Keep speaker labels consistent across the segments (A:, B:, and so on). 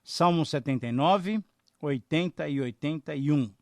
A: Salmo 79, 80 e 81.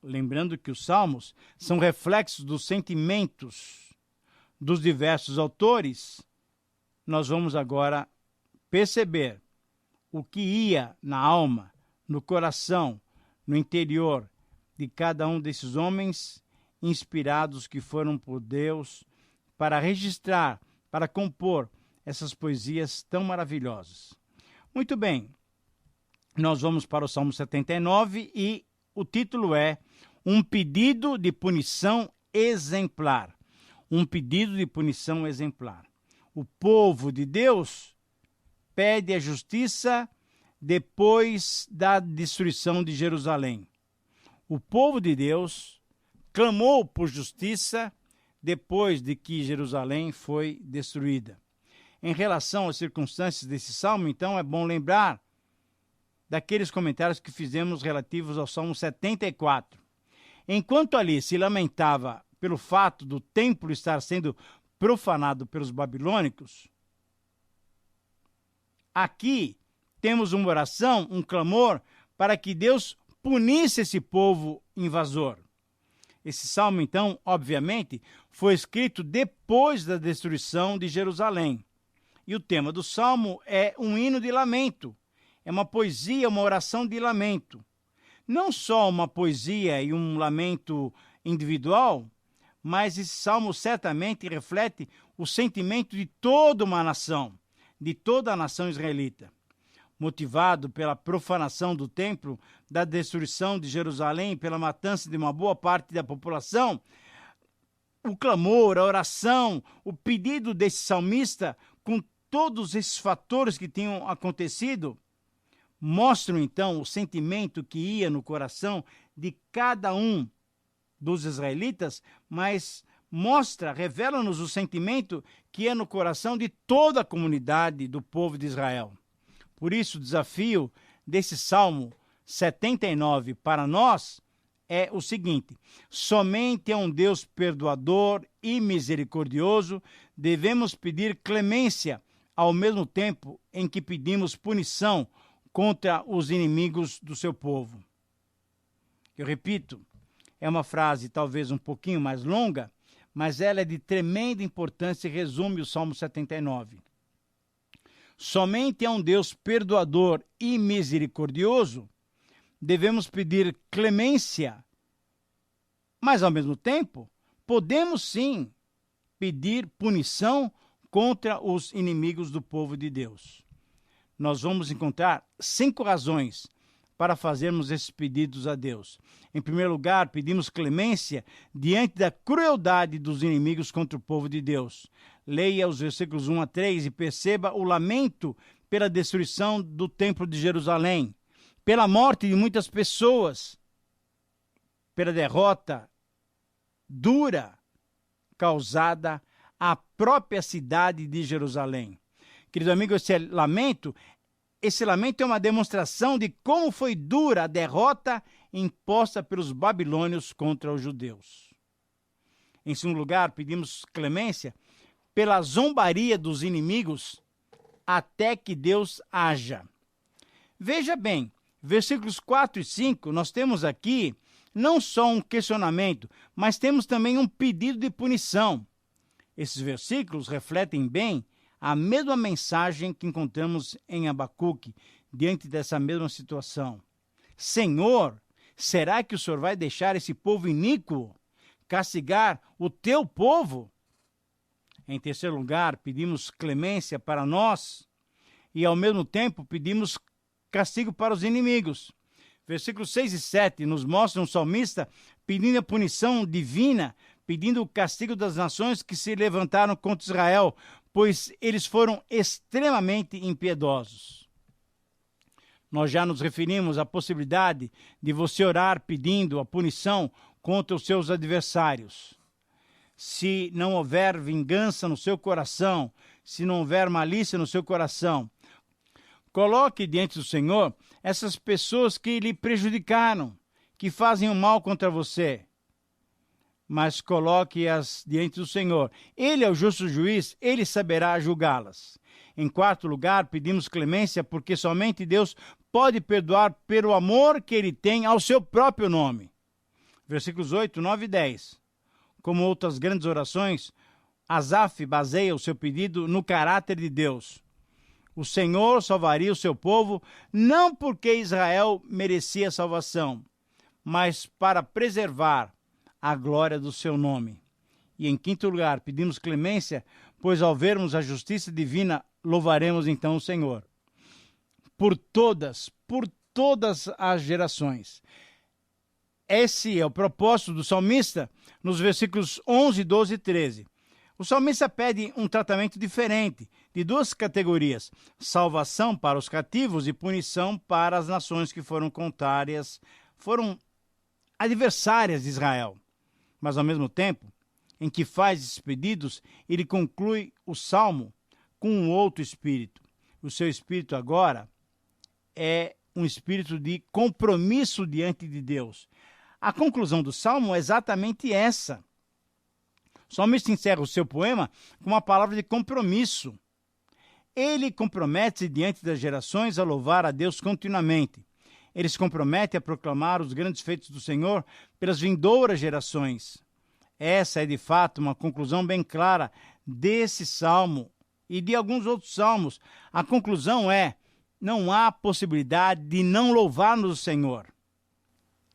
A: Lembrando que os salmos são reflexos dos sentimentos dos diversos autores, nós vamos agora perceber o que ia na alma, no coração, no interior de cada um desses homens inspirados que foram por Deus para registrar, para compor essas poesias tão maravilhosas. Muito bem, nós vamos para o Salmo 79 e o título é Um Pedido de Punição Exemplar. Um pedido de punição exemplar. O povo de Deus pede a justiça depois da destruição de Jerusalém. O povo de Deus clamou por justiça depois de que Jerusalém foi destruída. Em relação às circunstâncias desse salmo, então, é bom lembrar daqueles comentários que fizemos relativos ao Salmo 74. Enquanto ali se lamentava pelo fato do templo estar sendo profanado pelos babilônicos, aqui temos uma oração, um clamor para que Deus punisse esse povo invasor. Esse salmo, então, obviamente, foi escrito depois da destruição de Jerusalém. E o tema do salmo é um hino de lamento. É uma poesia, uma oração de lamento. Não só uma poesia e um lamento individual, mas esse salmo certamente reflete o sentimento de toda uma nação, de toda a nação israelita. Motivado pela profanação do templo, da destruição de Jerusalém, pela matança de uma boa parte da população, o clamor, a oração, o pedido desse salmista, com todos esses fatores que tinham acontecido, mostram então o sentimento que ia no coração de cada um dos israelitas, mas revela-nos o sentimento que ia no coração de toda a comunidade do povo de Israel. Por isso, o desafio desse Salmo 79 para nós é o seguinte: somente a um Deus perdoador e misericordioso devemos pedir clemência, ao mesmo tempo em que pedimos punição contra os inimigos do seu povo. Eu repito, é uma frase talvez um pouquinho mais longa, mas ela é de tremenda importância e resume o Salmo 79. Somente a um Deus perdoador e misericordioso devemos pedir clemência, mas ao mesmo tempo podemos sim pedir punição contra os inimigos do povo de Deus. Nós vamos encontrar 5 razões para fazermos esses pedidos a Deus. Em primeiro lugar, pedimos clemência diante da crueldade dos inimigos contra o povo de Deus. Leia os versículos 1 a 3 e perceba o lamento pela destruição do templo de Jerusalém, pela morte de muitas pessoas, pela derrota dura causada à própria cidade de Jerusalém. Querido amigo, esse lamento é uma demonstração de como foi dura a derrota imposta pelos babilônios contra os judeus. Em segundo lugar, pedimos clemência pela zombaria dos inimigos até que Deus haja. Veja bem, versículos 4 e 5, nós temos aqui não só um questionamento, mas temos também um pedido de punição. Esses versículos refletem bem a mesma mensagem que encontramos em Abacuque, diante dessa mesma situação. Senhor, será que o Senhor vai deixar esse povo iníquo castigar o teu povo? Em terceiro lugar, pedimos clemência para nós e, ao mesmo tempo, pedimos castigo para os inimigos. Versículos 6 e 7 nos mostram um salmista pedindo a punição divina, pedindo o castigo das nações que se levantaram contra Israel, pois eles foram extremamente impiedosos. Nós já nos referimos à possibilidade de você orar pedindo a punição contra os seus adversários. Se não houver vingança no seu coração, se não houver malícia no seu coração, coloque diante do Senhor essas pessoas que lhe prejudicaram, que fazem o mal contra você. mas coloque-as diante do Senhor. Ele é o justo juiz, ele saberá julgá-las. Em quarto lugar, pedimos clemência porque somente Deus pode perdoar pelo amor que ele tem ao seu próprio nome. Versículos 8, 9 e 10. Como outras grandes orações, Asaf baseia o seu pedido no caráter de Deus. O Senhor salvaria o seu povo não porque Israel merecia salvação, mas para preservar a glória do seu nome. E em quinto lugar, pedimos clemência, pois ao vermos a justiça divina, louvaremos então o Senhor. Por todas as gerações. Esse é o propósito do salmista nos versículos 11, 12 e 13. O salmista pede um tratamento diferente, de duas categorias: salvação para os cativos e punição para as nações que foram adversárias de Israel. Mas, ao mesmo tempo em que faz esses pedidos, ele conclui o salmo com um outro espírito. O seu espírito agora é um espírito de compromisso diante de Deus. A conclusão do salmo é exatamente essa. O salmista encerra o seu poema com uma palavra de compromisso. Ele compromete-se diante das gerações a louvar a Deus continuamente. Ele se compromete a proclamar os grandes feitos do Senhor pelas vindouras gerações. Essa é, de fato, uma conclusão bem clara desse salmo e de alguns outros salmos. A conclusão é: não há possibilidade de não louvarmos o Senhor.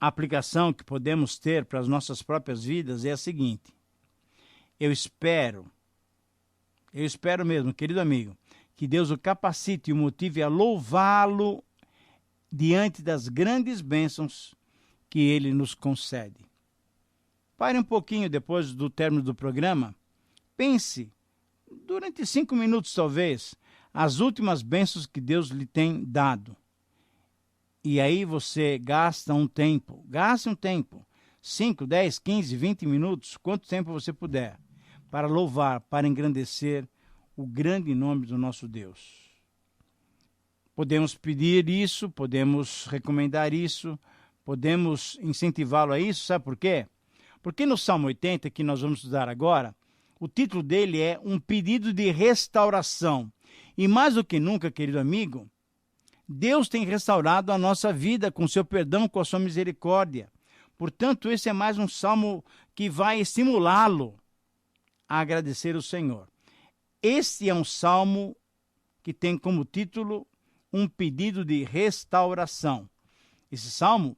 A: A aplicação que podemos ter para as nossas próprias vidas é a seguinte: eu espero mesmo, querido amigo, que Deus o capacite e o motive a louvá-lo diante das grandes bênçãos que ele nos concede. Pare um pouquinho depois do término do programa, pense, durante 5 minutos talvez, as últimas bênçãos que Deus lhe tem dado. E aí você gaste um tempo, 5, 10, 15, 20 minutos, quanto tempo você puder, para louvar, para engrandecer o grande nome do nosso Deus. Podemos pedir isso, podemos recomendar isso, podemos incentivá-lo a isso, sabe por quê? Porque no Salmo 80, que nós vamos estudar agora, o título dele é um pedido de restauração. E mais do que nunca, querido amigo, Deus tem restaurado a nossa vida com seu perdão, com a sua misericórdia. Portanto, esse é mais um salmo que vai estimulá-lo a agradecer o Senhor. Este é um salmo que tem como título um pedido de restauração. Esse salmo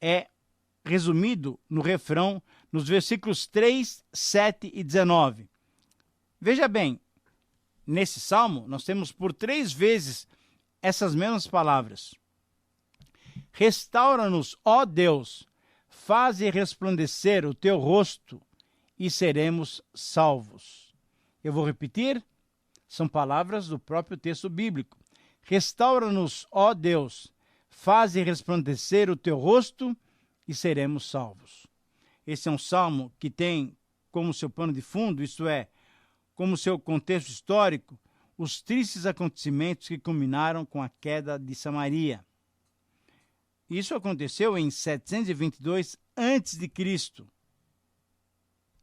A: é resumido no refrão, nos versículos 3, 7 e 19. Veja bem, nesse salmo nós temos por 3 vezes essas mesmas palavras. Restaura-nos, ó Deus, faze resplandecer o teu rosto e seremos salvos. Eu vou repetir, são palavras do próprio texto bíblico. Restaura-nos, ó Deus, faze resplandecer o teu rosto e seremos salvos. Esse é um salmo que tem como seu pano de fundo, isto é, como seu contexto histórico, os tristes acontecimentos que culminaram com a queda de Samaria. Isso aconteceu em 722 a.C.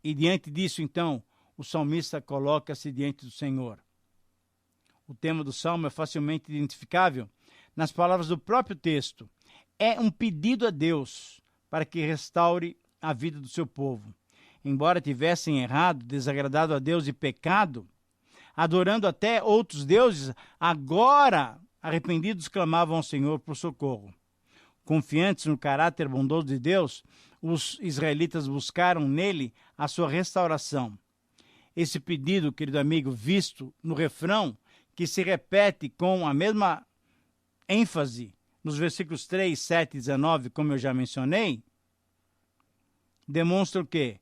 A: E diante disso, então, o salmista coloca-se diante do Senhor. O tema do salmo é facilmente identificável nas palavras do próprio texto. É um pedido a Deus para que restaure a vida do seu povo. Embora tivessem errado, desagradado a Deus e pecado, adorando até outros deuses, agora, arrependidos, clamavam ao Senhor por socorro. Confiantes no caráter bondoso de Deus, os israelitas buscaram nele a sua restauração. Esse pedido, querido amigo, visto no refrão, que se repete com a mesma ênfase nos versículos 3, 7 e 19, como eu já mencionei, demonstra o quê?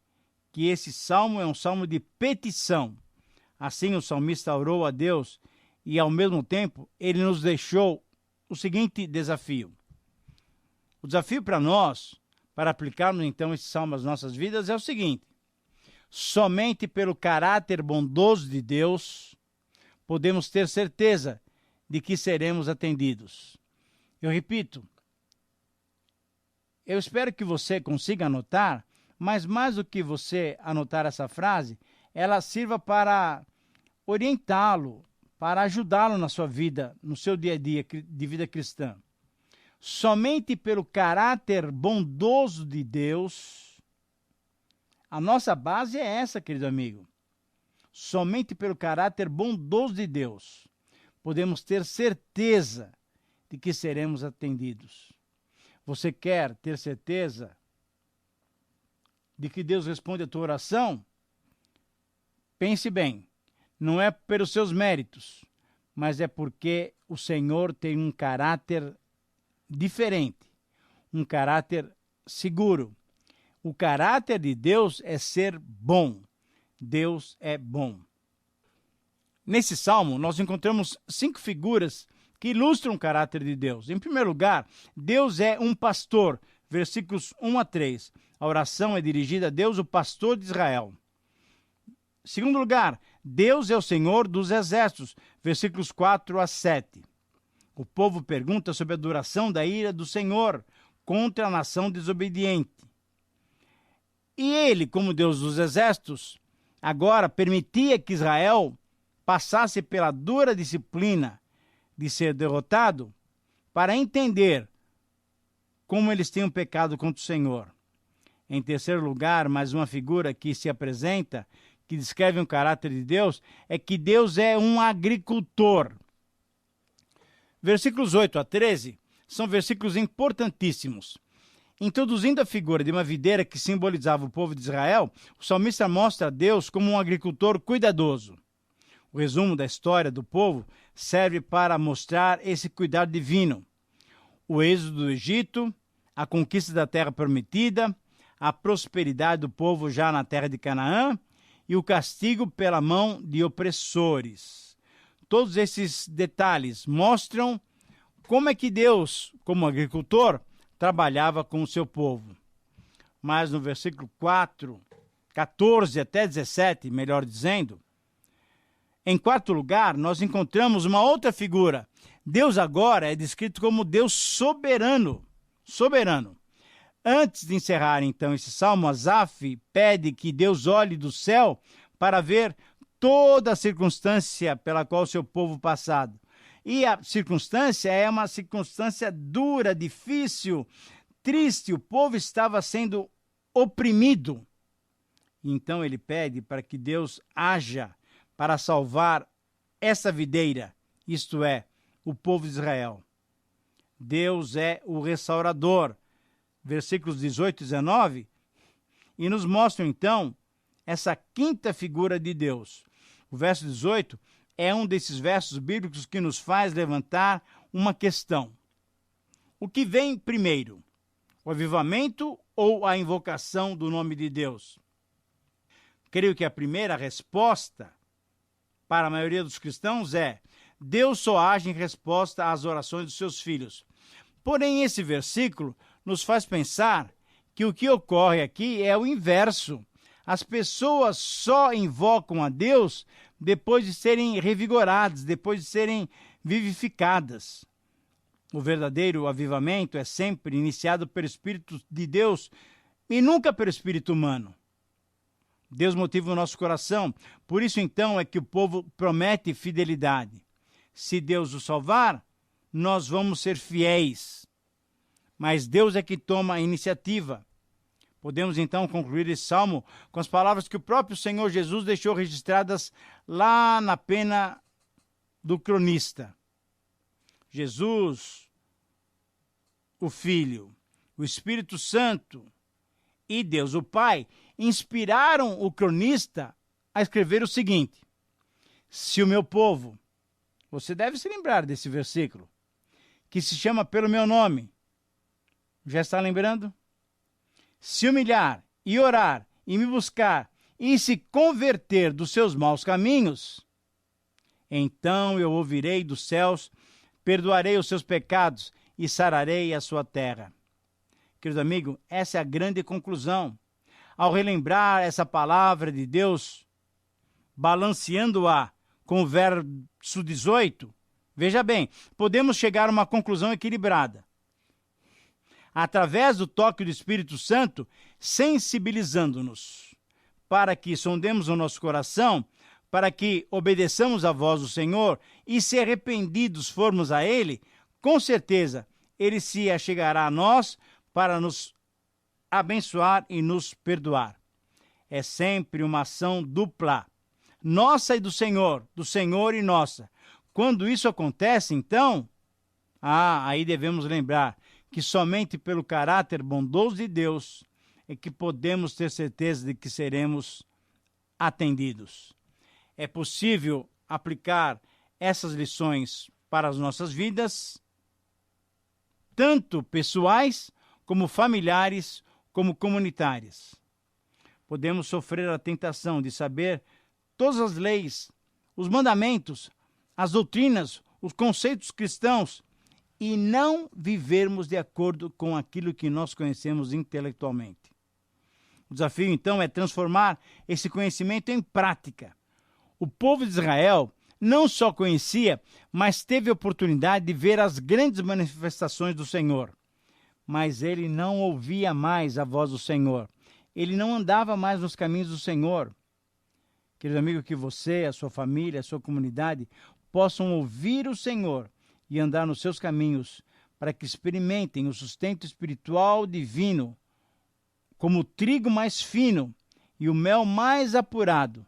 A: Que esse salmo é um salmo de petição. Assim o salmista orou a Deus e, ao mesmo tempo, ele nos deixou o seguinte desafio. O desafio para nós, para aplicarmos então esse salmo às nossas vidas, é o seguinte: somente pelo caráter bondoso de Deus podemos ter certeza de que seremos atendidos. Eu repito, eu espero que você consiga anotar Mas mais do que você anotar essa frase, ela sirva para orientá-lo, para ajudá-lo na sua vida, no seu dia a dia de vida cristã. Somente pelo caráter bondoso de Deus, a nossa base é essa, querido amigo. Somente pelo caráter bondoso de Deus, podemos ter certeza de que seremos atendidos. Você quer ter certeza de que Deus responde a tua oração? Pense bem, não é pelos seus méritos, mas é porque o Senhor tem um caráter diferente, um caráter seguro. O caráter de Deus é ser bom. Deus é bom. Nesse salmo, nós encontramos 5 figuras que ilustram o caráter de Deus. Em primeiro lugar, Deus é um pastor, versículos 1 a 3. A oração é dirigida a Deus, o pastor de Israel. Em segundo lugar, Deus é o Senhor dos exércitos, versículos 4 a 7. O povo pergunta sobre a duração da ira do Senhor contra a nação desobediente. E ele, como Deus dos exércitos, agora permitia que Israel passasse pela dura disciplina de ser derrotado para entender como eles tinham pecado contra o Senhor. Em terceiro lugar, mais uma figura que se apresenta, que descreve um caráter de Deus, é que Deus é um agricultor. Versículos 8 a 13 são versículos importantíssimos. Introduzindo a figura de uma videira que simbolizava o povo de Israel, o salmista mostra a Deus como um agricultor cuidadoso. O resumo da história do povo serve para mostrar esse cuidado divino. O êxodo do Egito, a conquista da terra prometida, a prosperidade do povo já na terra de Canaã e o castigo pela mão de opressores. Todos esses detalhes mostram como é que Deus, como agricultor, trabalhava com o seu povo. Mas no versículo 4, 14 até 17, melhor dizendo, em quarto lugar, nós encontramos uma outra figura. Deus agora é descrito como Deus soberano. Soberano. Antes de encerrar, então, esse salmo, Asaf pede que Deus olhe do céu para ver toda a circunstância pela qual o seu povo passado. E a circunstância é uma circunstância dura, difícil, triste. O povo estava sendo oprimido. Então ele pede para que Deus haja para salvar essa videira, isto é, o povo de Israel. Deus é o restaurador. Versículos 18 e 19, e nos mostram então essa quinta figura de Deus. O verso 18 é um desses versos bíblicos que nos faz levantar uma questão. O que vem primeiro? O avivamento ou a invocação do nome de Deus? Creio que a primeira resposta para a maioria dos cristãos é: Deus só age em resposta às orações dos seus filhos. Porém, esse versículo nos faz pensar que o que ocorre aqui é o inverso. As pessoas só invocam a Deus depois de serem revigoradas, depois de serem vivificadas. O verdadeiro avivamento é sempre iniciado pelo Espírito de Deus e nunca pelo Espírito humano. Deus motiva o nosso coração. Por isso, então, é que o povo promete fidelidade. Se Deus o salvar, nós vamos ser fiéis. Mas Deus é que toma a iniciativa. Podemos então concluir esse salmo com as palavras que o próprio Senhor Jesus deixou registradas lá na pena do cronista. Jesus, o Filho, o Espírito Santo e Deus, o Pai, inspiraram o cronista a escrever o seguinte: se o meu povo, você deve se lembrar desse versículo, que se chama pelo meu nome, já está lembrando? Se humilhar e orar e me buscar e se converter dos seus maus caminhos, então eu ouvirei dos céus, perdoarei os seus pecados e sararei a sua terra. Querido amigo, essa é a grande conclusão. Ao relembrar essa palavra de Deus, balanceando-a com o verso 18, veja bem, podemos chegar a uma conclusão equilibrada. através do toque do Espírito Santo, sensibilizando-nos, para que sondemos o nosso coração, para que obedeçamos a voz do Senhor e, se arrependidos formos a Ele, com certeza Ele se achegará a nós para nos abençoar e nos perdoar. É sempre uma ação dupla, nossa e do Senhor e nossa. Quando isso acontece, então, aí devemos lembrar que somente pelo caráter bondoso de Deus é que podemos ter certeza de que seremos atendidos. É possível aplicar essas lições para as nossas vidas, tanto pessoais, como familiares, como comunitárias. Podemos sofrer a tentação de saber todas as leis, os mandamentos, as doutrinas, os conceitos cristãos e não vivermos de acordo com aquilo que nós conhecemos intelectualmente. O desafio, então, é transformar esse conhecimento em prática. O povo de Israel não só conhecia, mas teve a oportunidade de ver as grandes manifestações do Senhor. Mas ele não ouvia mais a voz do Senhor. Ele não andava mais nos caminhos do Senhor. Querido amigo, que você, a sua família, a sua comunidade possam ouvir o Senhor e andar nos seus caminhos, para que experimentem o sustento espiritual divino, como o trigo mais fino e o mel mais apurado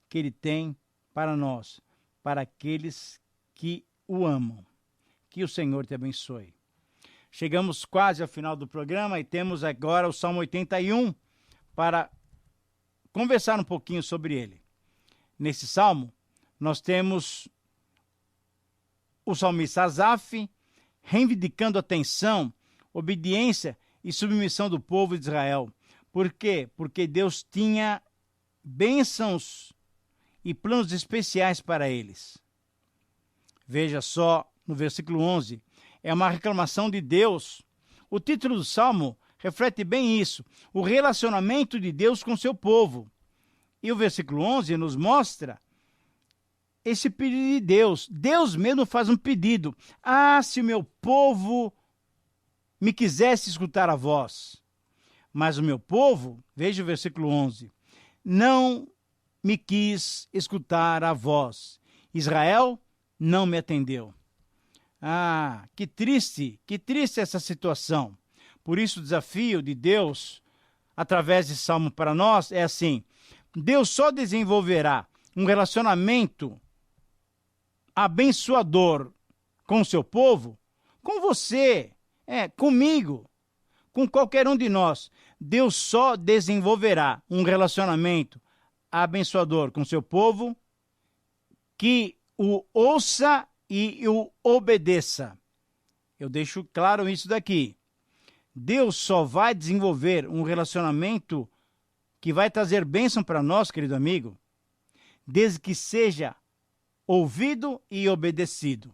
A: que Ele tem para nós, para aqueles que o amam. Que o Senhor te abençoe. Chegamos quase ao final do programa e temos agora o Salmo 81 para conversar um pouquinho sobre ele. Nesse salmo, nós temos o salmista Asaf reivindicando atenção, obediência e submissão do povo de Israel. Por quê? Porque Deus tinha bênçãos e planos especiais para eles. Veja só no versículo 11, é uma reclamação de Deus. O título do salmo reflete bem isso, o relacionamento de Deus com seu povo. E o versículo 11 nos mostra esse pedido de Deus. Deus mesmo faz um pedido. Se o meu povo me quisesse escutar a voz. Mas o meu povo, veja o versículo 11, não me quis escutar a voz. Israel não me atendeu. Que triste essa situação. Por isso o desafio de Deus, através desse salmo para nós, é assim: Deus só desenvolverá um relacionamento abençoador com o seu povo, com você, comigo, com qualquer um de nós. Deus só desenvolverá um relacionamento abençoador com o seu povo que o ouça e o obedeça. Eu deixo claro isso daqui. Deus só vai desenvolver um relacionamento que vai trazer bênção para nós, querido amigo, desde que seja ouvido e obedecido.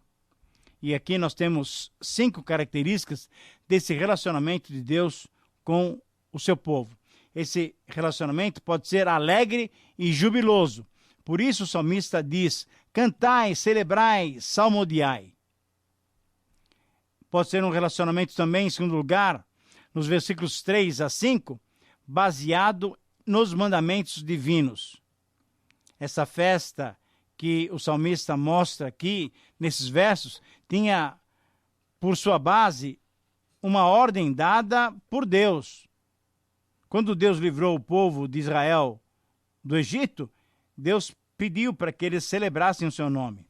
A: E aqui nós temos 5 características desse relacionamento de Deus com o seu povo. Esse relacionamento pode ser alegre e jubiloso. Por isso o salmista diz: cantai, celebrai, salmodiai. Pode ser um relacionamento também, em segundo lugar, nos versículos 3 a 5, baseado nos mandamentos divinos. Essa festa que o salmista mostra aqui, nesses versos, tinha por sua base uma ordem dada por Deus. Quando Deus livrou o povo de Israel do Egito, Deus pediu para que eles celebrassem o seu nome.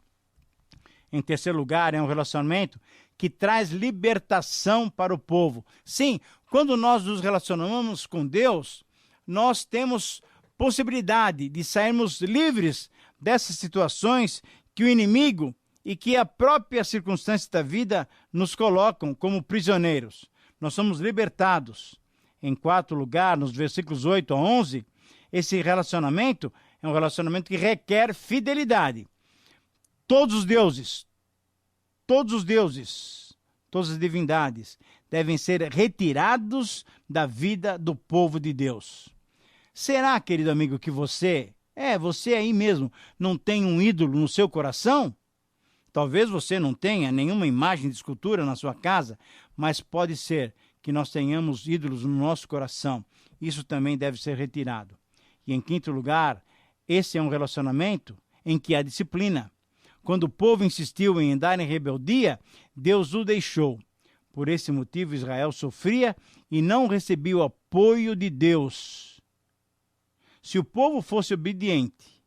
A: Em terceiro lugar, é um relacionamento que traz libertação para o povo. Sim, quando nós nos relacionamos com Deus, nós temos possibilidade de sairmos livres dessas situações que o inimigo e que a própria circunstância da vida nos colocam como prisioneiros. Nós somos libertados. Em quarto lugar, nos versículos 8 a 11, esse relacionamento é um relacionamento que requer fidelidade. Todos os deuses, todas as divindades devem ser retirados da vida do povo de Deus. Será, querido amigo, que você aí mesmo, não tem um ídolo no seu coração? Talvez você não tenha nenhuma imagem de escultura na sua casa, mas pode ser que nós tenhamos ídolos no nosso coração. Isso também deve ser retirado. E em quinto lugar, esse é um relacionamento em que há disciplina. Quando o povo insistiu em andar em rebeldia, Deus o deixou. Por esse motivo, Israel sofria e não recebia o apoio de Deus. Se o povo fosse obediente,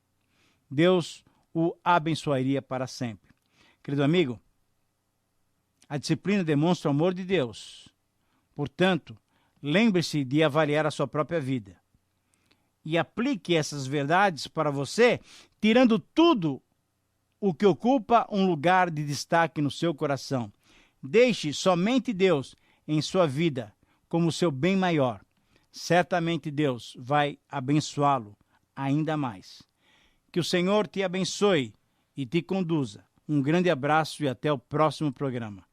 A: Deus o abençoaria para sempre. Querido amigo, a disciplina demonstra o amor de Deus. Portanto, lembre-se de avaliar a sua própria vida. E aplique essas verdades para você, tirando tudo o que ocupa um lugar de destaque no seu coração. Deixe somente Deus em sua vida como seu bem maior. Certamente Deus vai abençoá-lo ainda mais. Que o Senhor te abençoe e te conduza. Um grande abraço e até o próximo programa.